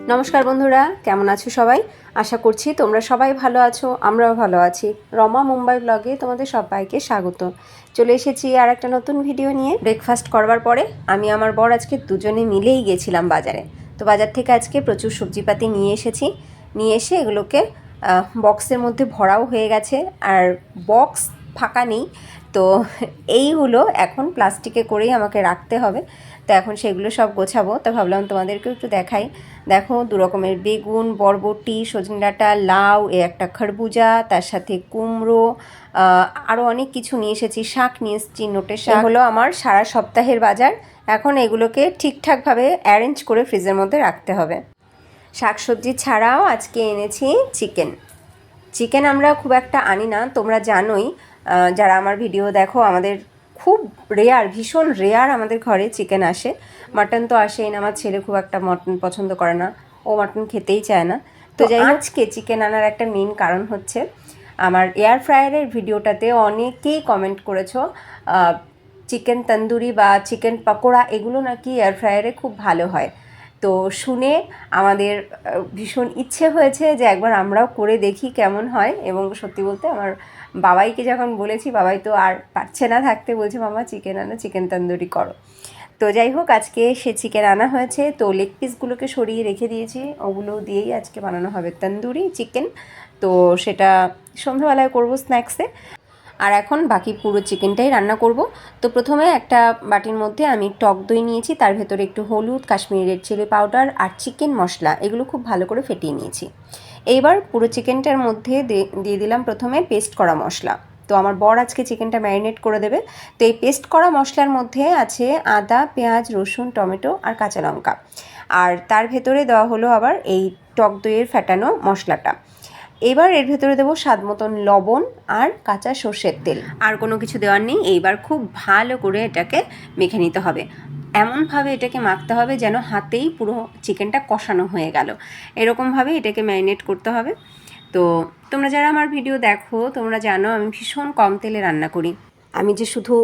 নমস্কার বন্ধুরা, কেমন আছো সবাই? আশা করছি তোমরা সবাই ভালো আছো, আমরাও ভালো আছি। রমা মুম্বাই ব্লগে তোমাদের সবাইকে স্বাগত। চলে এসেছি আর একটা নতুন ভিডিও নিয়ে। ব্রেকফাস্ট করবার পরে আমি আমার বর আজকে দুজনে মিলেই গেছিলাম বাজারে। তো বাজার থেকে আজকে প্রচুর সবজিপাতি নিয়ে এসেছি। নিয়ে এসে এগুলোকে বক্সের মধ্যে ভরাও হয়ে গেছে, আর বক্স ফাঁকা নেই। তো এইগুলো এখন প্লাস্টিকে করেই আমাকে রাখতে হবে। তো এখন সেগুলো সব গোছাবো। তো ভাবলাম তোমাদেরকেও একটু দেখাই। দেখো, দু রকমের বেগুন, বরবটি, সজনে ডাঁটা, লাউ, একটা খরবুজা, তার সাথে কুমড়ো, আরও অনেক কিছু নিয়ে এসেছি। শাক নিয়ে এসেছি, নোটের শাক। হলো আমার সারা সপ্তাহের বাজার। এখন এগুলোকে ঠিকঠাকভাবে অ্যারেঞ্জ করে ফ্রিজের মধ্যে রাখতে হবে। শাকসবজি ছাড়াও আজকে এনেছি চিকেন আমরা খুব একটা আনি না, তোমরা জানোই। যারা আমার ভিডিও দেখো, আমাদের খুব রেয়ার, ভীষণ রেয়ার আমাদের ঘরে চিকেন আসে। মাটন তো আসেই না, আমার ছেলে খুব একটা মটন পছন্দ করে না, ও মটন খেতেই চায় না। তো আজকে চিকেন আনার একটা মেন কারণ হচ্ছে, আমার এয়ার ফ্রায়ারের ভিডিওটাতে অনেকেই কমেন্ট করেছো চিকেন তন্দুরি বা চিকেন পকোড়া এগুলো নাকি এয়ার ফ্রায়ারে খুব ভালো হয়। তো শুনে আমাদের ভীষণ ইচ্ছে হয়েছে যে একবার আমরাও করে দেখি কেমন হয়। এবং সত্যি বলতে আমার বাবাইকে যখন বলেছি, বাবাই তো আর পারছে না থাকতে, বলছে মামা চিকেন আনো, চিকেন তন্দুরি করো। তো যাই হোক, আজকে সে চিকেন আনা হয়েছে। তো লেগ পিসগুলোকে সরিয়ে রেখে দিয়েছি, ওগুলো দিয়েই আজকে বানানো হবে তন্দুরি চিকেন। তো সেটা সন্ধ্যাবেলায় করবো স্ন্যাক্সে। আর এখন বাকি পুরো চিকেনটাই রান্না করব। তো প্রথমে একটা বাটির মধ্যে আমি টক দই নিয়েছি, তার ভেতরে একটু হলুদ, কাশ্মীরি রেড চিলি পাউডার আর চিকেন মশলা, এগুলো খুব ভালো করে ফেটিয়ে নিয়েছি। এইবার পুরো চিকেনটার মধ্যে দিয়ে দিলাম প্রথমে পেস্ট করা মশলা। তো আমার বর আজকে চিকেনটা ম্যারিনেট করে দেবে। তো এই পেস্ট করা মশলার মধ্যে আছে আদা, পেঁয়াজ, রসুন, টমেটো আর কাঁচা লঙ্কা। আর তার ভেতরে দেওয়া হলো আবার এই টক দইয়ের ফেটানো মশলাটা। এবার এর ভেতরে দেবো স্বাদ মতন লবণ আর কাঁচা সর্ষের তেল, আর কোনো কিছু দেওয়ার নেই। এইবার খুব ভালো করে এটাকে মেখে নিতে হবে। এমনভাবে এটাকে মাখতে হবে যেন হাতেই পুরো চিকেনটা কষানো হয়ে গেল, এরকমভাবে এটাকে ম্যারিনেট করতে হবে। তো তোমরা যারা আমার ভিডিও দেখো, তোমরা জানো আমি ভীষণ কম তেলে রান্না করি। আমি যে শুধু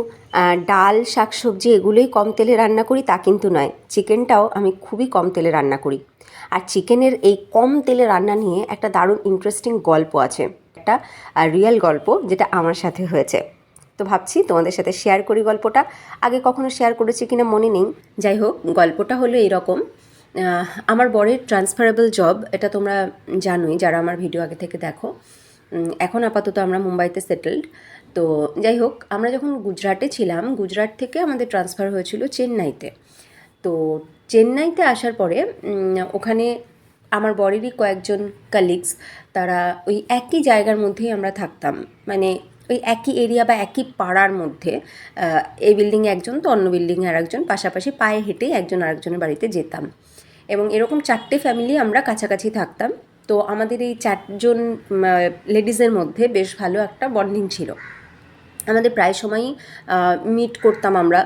ডাল, শাকসবজি এগুলোই কম তেলে রান্না করি তা কিন্তু নয়, চিকেনটাও আমি খুবই কম তেলে রান্না করি। আর চিকেনের এই কম তেলে রান্না নিয়ে একটা দারুণ ইন্টারেস্টিং গল্প আছে, একটা রিয়েল গল্প, যেটা আমার সাথে হয়েছে। তো ভাবছি তোমাদের সাথে শেয়ার করি গল্পটা। আগে কখনো শেয়ার করেছি কিনা মনে নেই। যাই হোক, গল্পটা হলো এরকম। আমার বরের ট্রান্সফারেবল জব, এটা তোমরা জানোই যারা আমার ভিডিও আগে থেকে দেখো। এখন আপাতত আমরা মুম্বাইতে সেটেলড। তো যাই হোক, আমরা যখন গুজরাটে ছিলাম, গুজরাট থেকে আমাদের ট্রান্সফার হয়েছিল চেন্নাইতে। তো চেন্নাইতে আসার পরে ওখানে আমার বরেরই কয়েকজন কালিগস, তারা ওই একই জায়গার মধ্যেই আমরা থাকতাম, মানে ওই একই এরিয়া বা একই পাড়ার মধ্যে। এই বিল্ডিংয়ে একজন তো অন্য বিল্ডিংয়ে আর একজন, পাশাপাশি পায়ে হেঁটেই একজন আরেকজনের বাড়িতে যেতাম। এবং এরকম 4টে ফ্যামিলি আমরা কাছাকাছি থাকতাম। তো আমাদের এই 4জন লেডিসের মধ্যে বেশ ভালো একটা বন্ডিং ছিল। আমাদের প্রায় সময়ই মিট করতাম আমরা।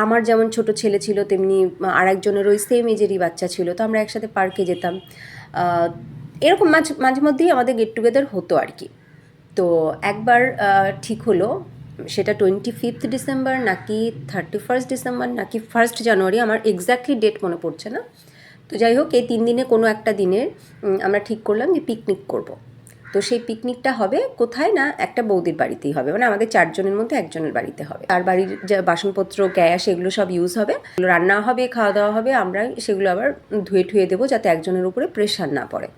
আমার যেমন ছোট ছেলে ছিল, তেমনি আরেকজনের ওই সেম এজেরই বাচ্চা ছিল। তো আমরা একসাথে পার্কে যেতাম। এরকম মাঝে মধ্যেই আমাদের গেট টুগেদার হতো আর কি। তো একবার ঠিক হলো, সেটা 25 ডিসেম্বর নাকি 31 ডিসেম্বর নাকি 1 জানুয়ারি, আমার এক্স্যাক্টলি ডেট মনে পড়ছে না। তো যাই হোক, এই 3 দিনে কোনো একটা দিনের আমরা ঠিক করলাম যে পিকনিক করব। তো সেই পিকনিকটা হবে কোথায় না, একটা বৌদির বাড়িতেই হবে, মানে আমাদের 4জনের মধ্যে একজনের বাড়িতে হবে। আর বাড়ির যা বাসনপত্র, গ্যাস, এগুলো সব ইউজ হবে, রান্না হবে, খাওয়া দাওয়া হবে। আমরা সেগুলো আবার ধুয়ে ঠুয়ে দেবো যাতে একজনের উপরে প্রেশার না পড়ে।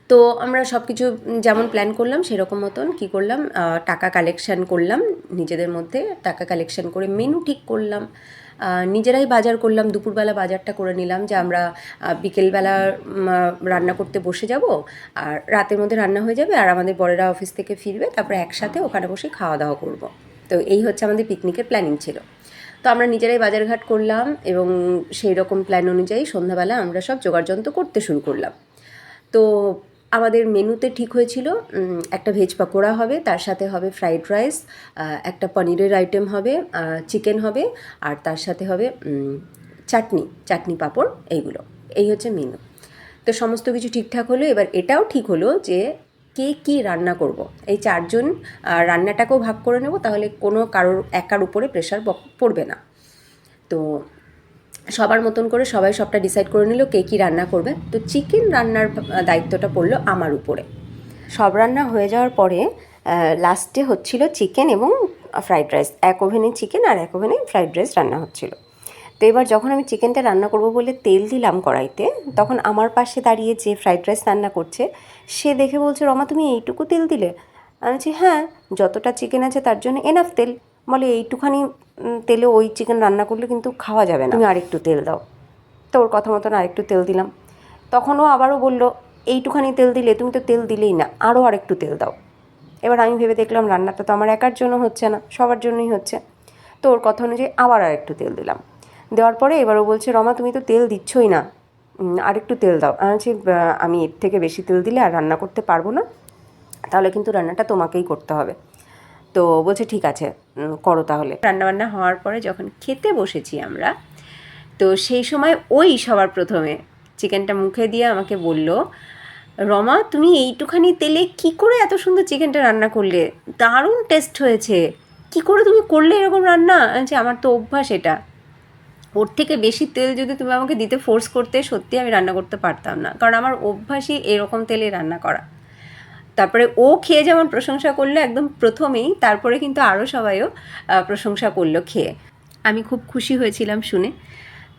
তো আমরা সব কিছু যেমন প্ল্যান করলাম সেরকম মতন কী করলাম, টাকা কালেকশান করলাম, নিজেদের মধ্যে টাকা কালেকশান করে মেনু ঠিক করলাম, নিজেরাই বাজার করলাম। দুপুরবেলা বাজারটা করে নিলাম যে আমরা বিকেলবেলা রান্না করতে বসে যাব, আর রাতের মধ্যে রান্না হয়ে যাবে, আর আমাদের বড়েরা অফিস থেকে ফিরবে, তারপরে একসাথে ওখানে বসে খাওয়া দাওয়া করব। তো এই হচ্ছে আমাদের পিকনিকের প্ল্যানিং ছিল। তো আমরা নিজেরাই বাজারঘাট করলাম এবং সেই রকম প্ল্যান অনুযায়ী সন্ধ্যাবেলা আমরা সব জোগাড়যন্ত্র করতে শুরু করলাম। তো আমাদের মেনুতে ঠিক হয়েছিল একটা ভেজ পকোড়া হবে, তার সাথে হবে ফ্রাইড রাইস, একটা পনিরের আইটেম হবে, চিকেন হবে, আর তার সাথে হবে চাটনি পাঁপড়, এইগুলো। এই হচ্ছে মেনু। তো সমস্ত কিছু ঠিকঠাক হলো। এবার এটাও ঠিক হলো যে কে কী রান্না করব। এই 4জন রান্নাটাকেও ভাগ করে নেব, তাহলে কোনো কারোর একার উপরে প্রেশার পড়বে না। তো সবার মতন করে সবাই সবটা ডিসাইড করে নিল কে কী রান্না করবে। তো চিকেন রান্নার দায়িত্বটা পড়লো আমার উপরে। সব রান্না হয়ে যাওয়ার পরে লাস্টে হচ্ছিল চিকেন এবং ফ্রাইড রাইস, এক ওভেনে চিকেন আর এক ওভেনে ফ্রাইড রাইস রান্না হচ্ছিল। তো এবার যখন আমি চিকেনটা রান্না করব বলে তেল দিলাম কড়াইতে, তখন আমার পাশে দাঁড়িয়ে যে ফ্রাইড রাইস রান্না করছে সে দেখে বলছে, রমা তুমি এইটুকু তেল দিলে? আমি বলছি হ্যাঁ, যতটা চিকেন আছে তার জন্য এনাফ তেল। বলে এইটুখানি তেলে ওই চিকেন রান্না করলে কিন্তু খাওয়া যাবে না, তুমি আরেকটু তেল দাও। তো ওর কথা মতন আরেকটু তেল দিলাম। তখনও আবারও বলল, এইটুখানি তেল দিলে, তুমি তো তেল দিলেই না, আরও আরেকটু তেল দাও। এবার আমি ভেবে দেখলাম রান্নাটা তো আমার একার জন্য হচ্ছে না, সবার জন্যই হচ্ছে। তো ওর কথা অনুযায়ী আবার আরেকটু তেল দিলাম। দেওয়ার পরে এবারও বলছে, রমা তুমি তো তেল দিচ্ছই না, আরেকটু তেল দাও। আমি বলছি আমি এর থেকে বেশি তেল দিলে আর রান্না করতে পারবো না, তাহলে কিন্তু রান্নাটা তোমাকেই করতে হবে। তো বলছে ঠিক আছে করো তাহলে। রান্নাবান্না হওয়ার পরে যখন খেতে বসেছি আমরা, তো সেই সময় ওই সবার প্রথমে চিকেনটা মুখে দিয়ে আমাকে বলল, রমা তুমি এইটুখানি তেলে কি করে এত সুন্দর চিকেনটা রান্না করলে, দারুণ টেস্ট হয়েছে, কি করে তুমি করলে এরকম রান্না? যে আমার তো অভ্যাস এটা, ওর থেকে বেশি তেল যদি তুমি আমাকে দিতে ফোর্স করতে, সত্যি আমি রান্না করতে পারতাম না, কারণ আমার অভ্যাসই এরকম তেলে রান্না করা। তারপরে ও খেয়ে যেমন প্রশংসা করলো একদম প্রথমেই, তারপরে কিন্তু আরও সবাইও প্রশংসা করলো খেয়ে। আমি খুব খুশি হয়েছিলাম শুনে।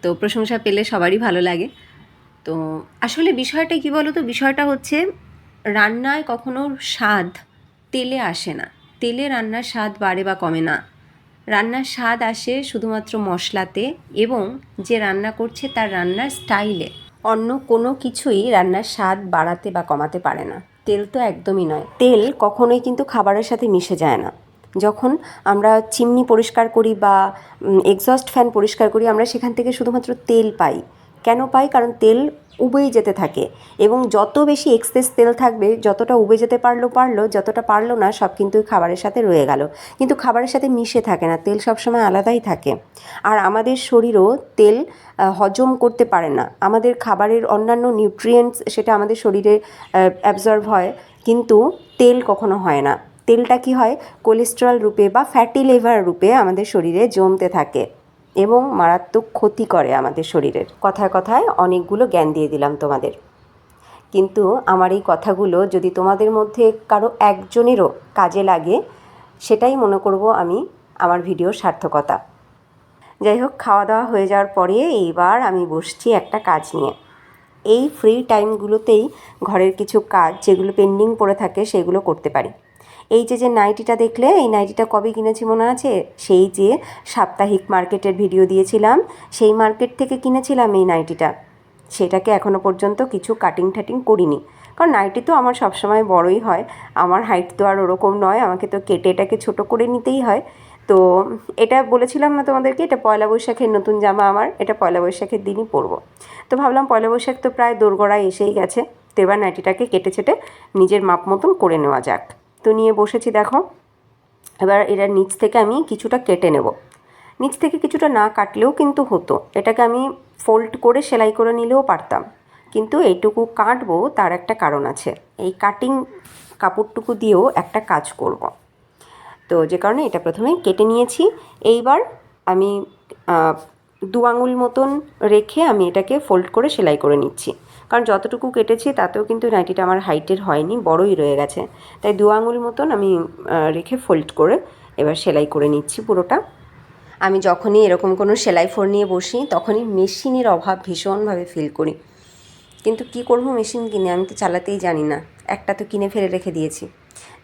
তো প্রশংসা পেলে সবারই ভালো লাগে। তো আসলে বিষয়টা কী বলো তো, বিষয়টা হচ্ছে রান্নায় কখনো স্বাদ তেলে আসে না, তেলে রান্নার স্বাদ বাড়ে বা কমে না। রান্নার স্বাদ আসে শুধুমাত্র মশলাতে এবং যে রান্না করছে তার রান্নার স্টাইলে। অন্য কোনো কিছুই রান্নার স্বাদ বাড়াতে বা কমাতে পারে না, তেল তো একদমই নয়। তেল কখনোই কিন্তু খাবারের সাথে মিশে যায় না। যখন আমরা চিমনি পরিষ্কার করি বা এক্সস্ট ফ্যান পরিষ্কার করি, আমরা সেখান থেকে শুধুমাত্র তেল পাই। কেন পাই? কারণ তেল উবেই যেতে থাকে, এবং যত বেশি এক্সেস তেল থাকবে, যতটা উবে যেতে পারলো, যতটা পারলো না সব কিন্তু খাবারের সাথে রয়ে গেল, কিন্তু খাবারের সাথে মিশে থাকে না, তেল সবসময় আলাদাই থাকে। আর আমাদের শরীরও তেল হজম করতে পারে না। আমাদের খাবারের অন্যান্য নিউট্রিয়েন্টস সেটা আমাদের শরীরে অ্যাবজর্ব হয়, কিন্তু তেল কখনো হয় না। তেলটা কি হয়, কোলেস্টেরল রূপে বা ফ্যাটি লিভার রূপে আমাদের শরীরে জমতে থাকে এবং মারাত্মক ক্ষতি করে আমাদের শরীরের। কথায় কথায় অনেকগুলো জ্ঞান দিয়ে দিলাম তোমাদের, কিন্তু আমার এই কথাগুলো যদি তোমাদের মধ্যে কারো একজনেরও কাজে লাগে, সেটাই মনে করব আমি আমার ভিডিওর সার্থকতা। যাই হোক, খাওয়া দাওয়া হয়ে যাওয়ার পরে এইবার আমি বসছি একটা কাজ নিয়ে। এই ফ্রি টাইমগুলোতেই ঘরের কিছু কাজ যেগুলো পেন্ডিং পড়ে থাকে সেগুলো করতে পারি। এই যে নাইটিটা দেখলে, এই নাইটিটা কবে কিনেছি মনে আছে? সেই যে সাপ্তাহিক মার্কেটের ভিডিও দিয়েছিলাম, সেই মার্কেট থেকে কিনেছিলাম এই নাইটিটা। সেটাকে এখনও পর্যন্ত কিছু কাটিং ঠাটিং করিনি, কারণ নাইটি তো আমার সবসময় বড়ই হয়, আমার হাইট তো আর ওরকম নয়, আমাকে তো কেটে এটাকে ছোটো করে নিতেই হয়। তো এটা বলেছিলাম না তোমাদেরকে, এটা পয়লা বৈশাখের নতুন জামা আমার, এটা পয়লা বৈশাখের দিনই পরবো। তো ভাবলাম পয়লা বৈশাখ তো প্রায় দোরগোড়ায় এসেই গেছে, তো এবার নাইটিটাকে কেটে ছেটে নিজের মাপ মতন করে নেওয়া যাক। তো নিয়ে বসেছি দেখো। এবার এটার নিচ থেকে আমি কিছুটা কেটে নেব। নিচ থেকে কিছুটা না কাটলেও কিন্তু হতো, এটাকে আমি ফোল্ড করে সেলাই করে নিলেও পারতাম, কিন্তু এইটুকু কাটবো তার একটা কারণ আছে। এই কাটিং কাপড়টুকু দিয়েও একটা কাজ করব, তো যে কারণে এটা প্রথমে কেটে নিয়েছি। এইবার আমি 2 আঙুল মতন রেখে আমি এটাকে ফোল্ড করে সেলাই করে নিচ্ছি, কারণ যতটুকু কেটেছি তাতেও কিন্তু নাইটিটা আমার হাইটের হয়নি, বড়ই রয়ে গেছে। তাই 2 আঙুল মতন আমি রেখে ফোল্ড করে এবার সেলাই করে নিচ্ছি পুরোটা। আমি যখনই এরকম কোনো সেলাই ফোর নিয়ে বসি, তখনই মেশিনের অভাব ভীষণভাবে ফিল করি, কিন্তু কি করব, মেশিন কিনে আমি তো চালাতেই জানি না, একটা তো কিনে ফেলে রেখে দিয়েছি।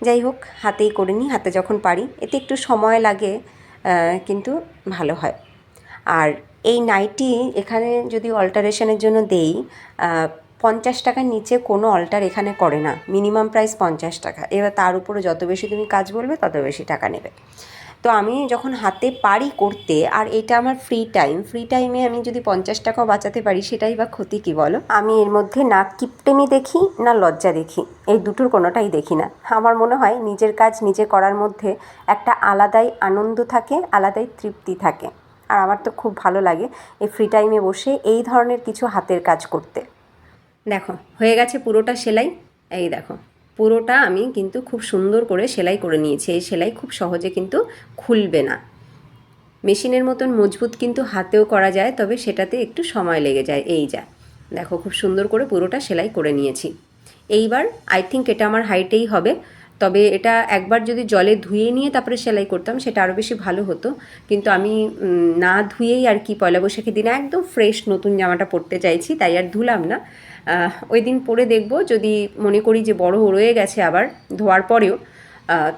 যাই হোক, হাতেই করে নিই, হাতে যখন পারি। এতে একটু সময় লাগে, কিন্তু ভালো হয়। আর এই নাইটি এখানে যদি অল্টারেশনের জন্য দেই, 50 টাকার নিচে কোনো অল্টার এখানে করে না, মিনিমাম প্রাইস 50 টাকা। এবার তার উপরে যত বেশি তুমি কাজ বলবে তত বেশি টাকা নেবে। তো আমি যখন হাতে পারি করতে, আর এটা আমার ফ্রি টাইমে আমি যদি 50 টাকাও বাঁচাতে পারি, সেটাই বা ক্ষতি কী বলো? আমি এর মধ্যে না কিপটেমি দেখি না লজ্জা দেখি, এই দুটোর কোনোটাই দেখি না। আমার মনে হয় নিজের কাজ নিজে করার মধ্যে একটা আলাদাই আনন্দ থাকে, আলাদাই তৃপ্তি থাকে। আর আমার তো খুব ভালো লাগে এই ফ্রি টাইমে বসে এই ধরনের কিছু হাতের কাজ করতে। দেখো হয়ে গেছে পুরোটা সেলাই, এই দেখো পুরোটা আমি কিন্তু খুব সুন্দর করে সেলাই করে নিয়েছি। এই সেলাই খুব সহজে কিন্তু খুলবে না। মেশিনের মতন মজবুত কিন্তু হাতেও করা যায়, তবে সেটাতে একটু সময় লেগে যায়। এই যা দেখো খুব সুন্দর করে পুরোটা সেলাই করে নিয়েছি। এইবার আই থিঙ্ক এটা আমার হাইটেই হবে, তবে এটা একবার যদি জলে ধুয়ে নিয়ে তারপরে সেলাই করতাম সেটা আরও বেশি ভালো হতো, কিন্তু আমি না ধুয়েই আর কি পয়লা বৈশাখের দিনে একদম ফ্রেশ নতুন জামাটা পরতে চাইছি, তাই আর ধুলাম না। ওই দিন পরে দেখব, যদি মনে করি যে বড় রয়ে গেছে আবার ধোয়ার পরেও,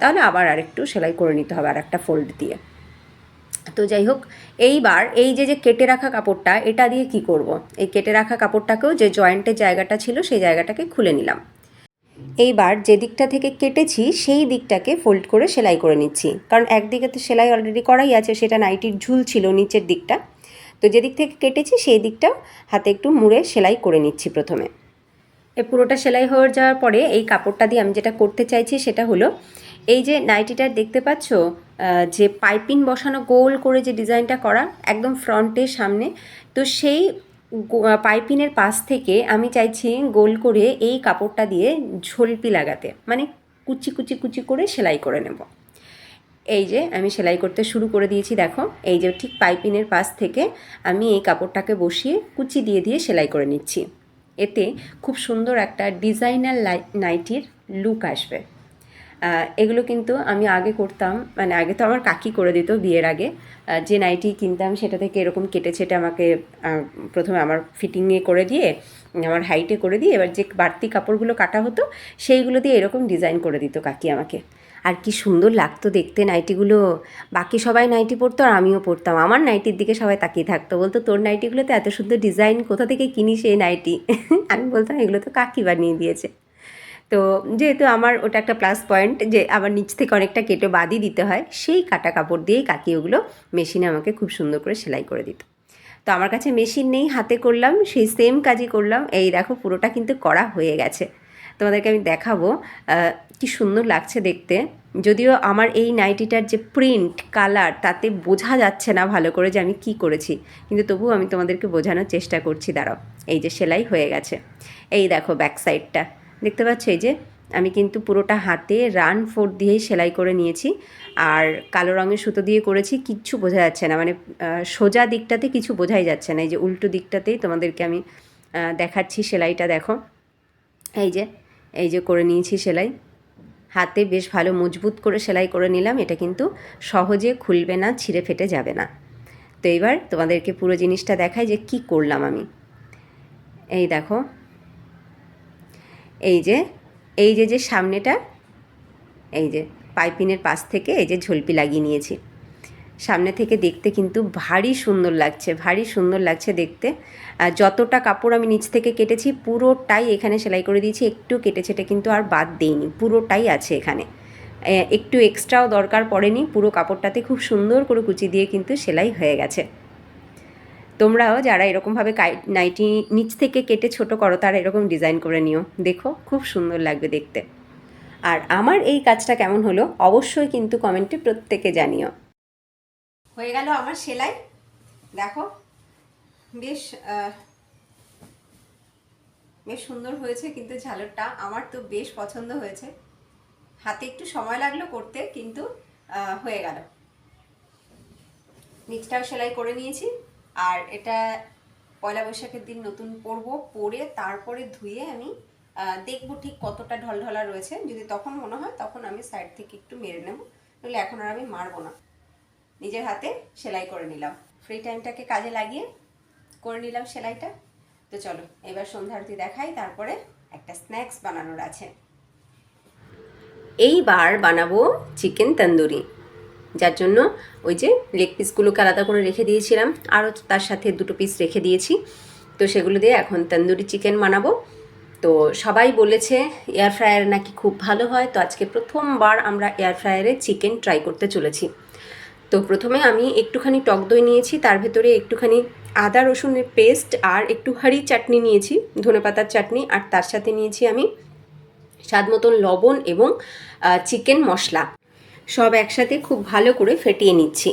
তাহলে আবার আরেকটু সেলাই করে নিতে হবে আর একটা ফোল্ড দিয়ে। তো যাই হোক, এইবার এই যে কেটে রাখা কাপড়টা, এটা দিয়ে কি করব? এই কেটে রাখা কাপড়টাকেও যে জয়েন্টের জায়গাটা ছিল সেই জায়গাটাকে খুলে নিলাম। এইবার যে দিকটা থেকে কেটেছি সেই দিকটাকে ফোল্ড করে সেলাই করে নিচ্ছি, কারণ একদিকে তো সেলাই অলরেডি করাই আছে, সেটা নাইটির ঝুল ছিল নিচের দিকটা। তো যে দিক থেকে কেটেছি সেই দিকটা হাতে একটু মুড়ে সেলাই করে নিচ্ছি প্রথমে। এই পুরোটা সেলাই হয়ে যাওয়ার পরে এই কাপড়টা দিয়ে আমি যেটা করতে চাইছি সেটা হলো, এই যে নাইটিটার দেখতে পাচ্ছ যে পাইপিং বসানো গোল করে যে ডিজাইনটা করা একদম ফ্রন্টের সামনে, তো সেই পাইপিনের পাশ থেকে আমি চাইছি গোল করে এই কাপড়টা দিয়ে ঝোলপি লাগাতে, মানে কুচি কুচি কুচি করে সেলাই করে নেব। এই যে আমি সেলাই করতে শুরু করে দিয়েছি, দেখো এই যে ঠিক পাইপিনের পাশ থেকে আমি এই কাপড়টাকে বসিয়ে কুচি দিয়ে দিয়ে সেলাই করে নিচ্ছি। এতে খুব সুন্দর একটা ডিজাইনার নাইটির লুক আসবে। এগুলো কিন্তু আমি আগে করতাম, মানে আগে তো আমার কাকি করে দিত বিয়ের আগে। যে নাইটি কিনতাম সেটা থেকে এরকম কেটে ছেটে আমাকে প্রথমে আমার ফিটিংয়ে করে দিয়ে, আমার হাইটে করে দিয়ে, এবার যে বাড়তি কাপড়গুলো কাটা হতো সেইগুলো দিয়ে এরকম ডিজাইন করে দিত কাকি আমাকে। আর কি সুন্দর লাগতো দেখতে নাইটিগুলো। বাকি সবাই নাইটি পরতো আর আমিও পরতাম, আমার নাইটির দিকে সবাই তাকিয়ে থাকতো, বলতো তোর নাইটিগুলোতে এত সুন্দর ডিজাইন, কোথা থেকে কিনিস এই নাইটি? আমি বলতাম এগুলো তো কাকি বানিয়ে দিয়েছে। তো যেহেতু আমার ওটা একটা প্লাস পয়েন্ট যে আবার নিচ থেকে অনেকটা কেটে বাদই দিতে হয়, সেই কাটা কাপড় দিয়েই কাকি ওগুলো মেশিনে আমাকে খুব সুন্দর করে সেলাই করে দিত। তো আমার কাছে মেশিন নেই, হাতে করলাম, সেই সেম কাজই করলাম। এই দেখো পুরোটা কিন্তু করা হয়ে গেছে, তোমাদেরকে আমি দেখাবো কি সুন্দর লাগছে দেখতে। যদিও আমার এই নাইটিটার যে প্রিন্ট কালার তাতে বোঝা যাচ্ছে না ভালো করে যে আমি কি করেছি, কিন্তু তবুও আমি তোমাদেরকে বোঝানোর চেষ্টা করছি। দাঁড়াও, এই যে সেলাই হয়ে গেছে, এই দেখো ব্যাক সাইডটা দেখতে পাচ্ছ, এই যে আমি কিন্তু পুরোটা হাতে রান ফোর দিয়েই সেলাই করে নিয়েছি, আর কালো রঙের সুতো দিয়ে করেছি, কিচ্ছু বোঝা যাচ্ছে না, মানে সোজা দিকটাতে কিছু বোঝাই যাচ্ছে না। এই যে উল্টো দিকটাতেই তোমাদেরকে আমি দেখাচ্ছি সেলাইটা, দেখো এই যে করে নিয়েছি সেলাই, হাতে বেশ ভালো মজবুত করে সেলাই করে নিলাম। এটা কিন্তু সহজে খুলবে না, ছিঁড়ে ফেটে যাবে না। তো এবার তোমাদেরকে পুরো জিনিসটা দেখাই যে কি করলাম আমি। এই দেখো, এই যে সামনেটা, এই যে পাইপিনের পাশ থেকে এই যে ঝোলপি লাগিয়ে নিয়েছি, সামনে থেকে দেখতে কিন্তু ভারী সুন্দর লাগছে দেখতে। যতটা কাপড় আমি নিচ থেকে কেটেছি পুরোটাই এখানে সেলাই করে দিয়েছি, একটু কেটে ছেটে কিন্তু আর বাদ দেইনি, পুরোটাই আছে এখানে, একটু এক্সট্রাও দরকার পড়েনি। পুরো কাপড়টাতে খুব সুন্দর করে কুচি দিয়ে কিন্তু সেলাই হয়ে গেছে। তোমরাও যারা এরকমভাবে নাইটি নিচ থেকে কেটে ছোট করো তারা এরকম ডিজাইন করে নিও, দেখো খুব সুন্দর লাগবে দেখতে। আর আমার এই কাজটা কেমন হলো অবশ্যই কিন্তু কমেন্টে প্রত্যেকে জানিও। হয়ে গেল আমার সেলাই, দেখো বেশ সুন্দর হয়েছে কিন্তু ঝালরটা আমার তো বেশ পছন্দ হয়েছে। হাতে একটু সময় লাগলো করতে, কিন্তু হয়ে গেল। নিচটাও সেলাই করে নিয়েছি, আর এটা পয়লা বৈশাখের দিন নতুন পরবো, পরে তারপরে ধুয়ে আমি দেখবো ঠিক কতটা ঢলঢলা রয়েছে। যদি তখন মনে হয় তখন আমি সাইড থেকে একটু মেরে নেব, নইলে এখন আর আমি মারবো না। নিজের হাতে সেলাই করে নিলাম, ফ্রি টাইমটাকে কাজে লাগিয়ে করে নিলাম সেলাইটা। তো চলো এবার সন্ধ্যা আরতি দেখাই, তারপরে একটা স্ন্যাক্স বানানোর আছে। এইবার বানাবো চিকেন তন্দুরি, যার জন্য ওই যে লেগ পিসগুলোকে আলাদা করে রেখে দিয়েছিলাম, আরও তার সাথে 2 পিস রেখে দিয়েছি। তো সেগুলো দিয়ে এখন তন্দুরি চিকেন বানাবো। তো সবাই বলেছে এয়ার ফ্রায়ার নাকি খুব ভালো হয়, তো আজকে প্রথমবার আমরা এয়ার ফ্রায়ারে চিকেন ট্রাই করতে চলেছি। তো প্রথমে আমি একটুখানি টক দই নিয়েছি, তার ভেতরে একটুখানি আদা রসুনের পেস্ট আর একটু হাঁড়ি চাটনি নিয়েছি, ধনেপাতার চাটনি, আর তার সাথে নিয়েছি আমি স্বাদ মতন লবণ এবং চিকেন মশলা, সব একসাথে খুব ভালো করে ফেটিয়ে নিচ্ছি।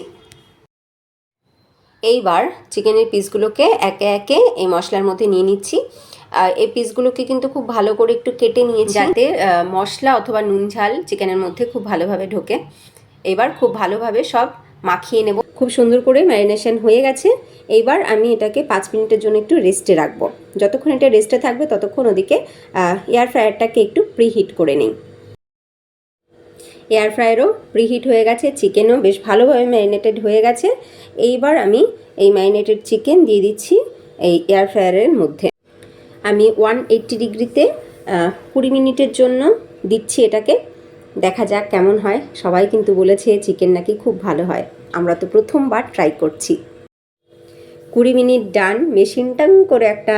এইবার চিকেনের পিসগুলোকে একে একে এই মশলার মধ্যে নিয়ে নিচ্ছি। এই পিসগুলোকে কিন্তু খুব ভালো করে একটু কেটে নিয়েছি, যাতে মশলা অথবা নুন ঝাল চিকেনের মধ্যে খুব ভালোভাবে ঢোকে। এবার খুব ভালোভাবে সব মাখিয়ে নেব। খুব সুন্দর করে ম্যারিনেশন হয়ে গেছে। এইবার আমি এটাকে 5 মিনিটের জন্য একটু রেস্টে রাখবো। যতক্ষণ এটা রেস্টে থাকবে ততক্ষণ ওদিকে এয়ার ফ্রায়ারটাকে একটু প্রিহিট করে নিই। এয়ার ফ্রায়ারও প্রিহিট হয়ে গেছে, চিকেনও বেশ ভালোভাবে ম্যারিনেটেড হয়ে গেছে। এইবার আমি এই ম্যারিনেটেড চিকেন দিয়ে দিচ্ছি এই এয়ার ফ্রায়ারের মধ্যে। আমি 180 ডিগ্রিতে 20 মিনিটের জন্য দিচ্ছি এটাকে। দেখা যাক কেমন হয়। সবাই কিন্তু বলেছে চিকেন নাকি খুব ভালো হয়, আমরা তো প্রথমবার ট্রাই করছি। 20 মিনিট ডান, মেশিন টাং করে একটা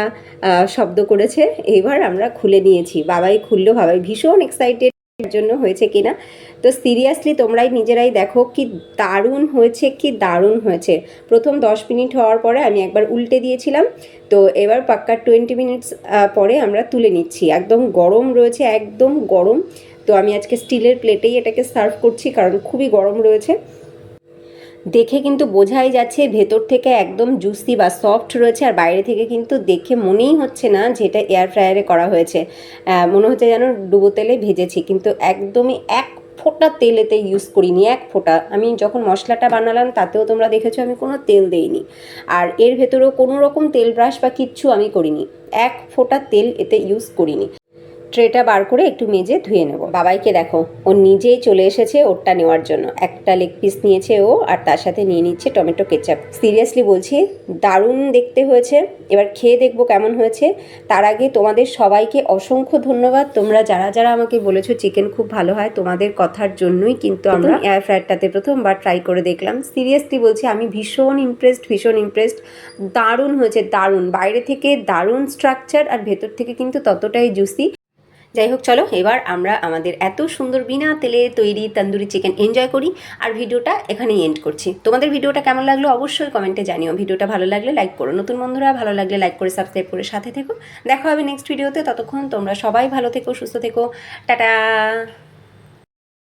শব্দ করেছে। এবার আমরা খুলে নিয়েছি, বাবাই খুললো, বাবাই ভীষণ এক্সাইটেড জন্য হয়েছে কিনা। তো সিরিয়াসলি তোমরাই নিজেরাই দেখো কি দারুণ হয়েছে, কি দারুণ হয়েছে। প্রথম 10 মিনিট হওয়ার পরে আমি একবার উল্টে দিয়েছিলাম। তো এবার পাক্কা 20 মিনিটস পরে আমরা তুলে নিচ্ছি। একদম গরম রয়েছে, একদম গরম। তো আমি আজকে স্টিলের প্লেটেই এটাকে সার্ভ করছি কারণ খুবই গরম রয়েছে। দেখে কিন্তু বোঝাই যাচ্ছে ভেতর থেকে একদম জুসি বা সফট রয়েছে, আর বাইরে থেকে কিন্তু দেখে মনেই হচ্ছে না যে এটা এয়ার ফ্রায়ারে করা হয়েছে। মনে হচ্ছে যেন ডুবো তেলে ভেজেছি, কিন্তু একদমই এক ফোঁটা তেল এতে ইউজ করিনি, এক ফোঁটা। আমি যখন মশলাটা বানালাম তাতেও তোমরা দেখেছো আমি কোনো তেল দেইনি, আর এর ভেতরেও কোনো রকম তেল ব্রাশ বা কিচ্ছু আমি করিনি, এক ফোঁটা তেল এতে ইউজ করিনি। ট্রেটা বার করে একটু মেজে ধুয়ে নেব। বাবাইকে দেখো, ও নিজেই চলে এসেছে ওরটা নেওয়ার জন্য। একটা লেগ পিস নিয়েছে ও, আর তার সাথে নিয়ে নিচ্ছে টমেটো কেচাপ। সিরিয়াসলি বলছি দারুণ দেখতে হয়েছে। এবার খেয়ে দেখবো কেমন হয়েছে। তার আগে তোমাদের সবাইকে অসংখ্য ধন্যবাদ। তোমরা যারা যারা আমাকে বলেছো চিকেন খুব ভালো হয়, তোমাদের কথার জন্যই কিন্তু আমরা এয়ার ফ্রায়ারটাতে প্রথমবার ট্রাই করে দেখলাম। সিরিয়াসলি বলছি আমি ভীষণ ইমপ্রেসড। দারুণ হয়েছে, দারুণ। বাইরে থেকে দারুণ স্ট্রাকচার, আর ভেতর থেকে কিন্তু ততটাই জুসি। যাই হোক, চলো এবার আমরা আমাদের এত সুন্দর বিনা তেলে তৈরি তন্দুরি চিকেন এনজয় করি। আর ভিডিওটা এখানেই এন্ড করছি। তোমাদের ভিডিওটা কেমন লাগলো অবশ্যই কমেন্টে জানিও। ভিডিওটা ভালো লাগলে লাইক করো, নতুন বন্ধুরা ভালো লাগলে লাইক করে সাবস্ক্রাইব করে সাথে থেকো। দেখা হবে নেক্সট ভিডিওতে। ততক্ষণ তোমরা সবাই ভালো থেকো, সুস্থ থেকো। টাটা।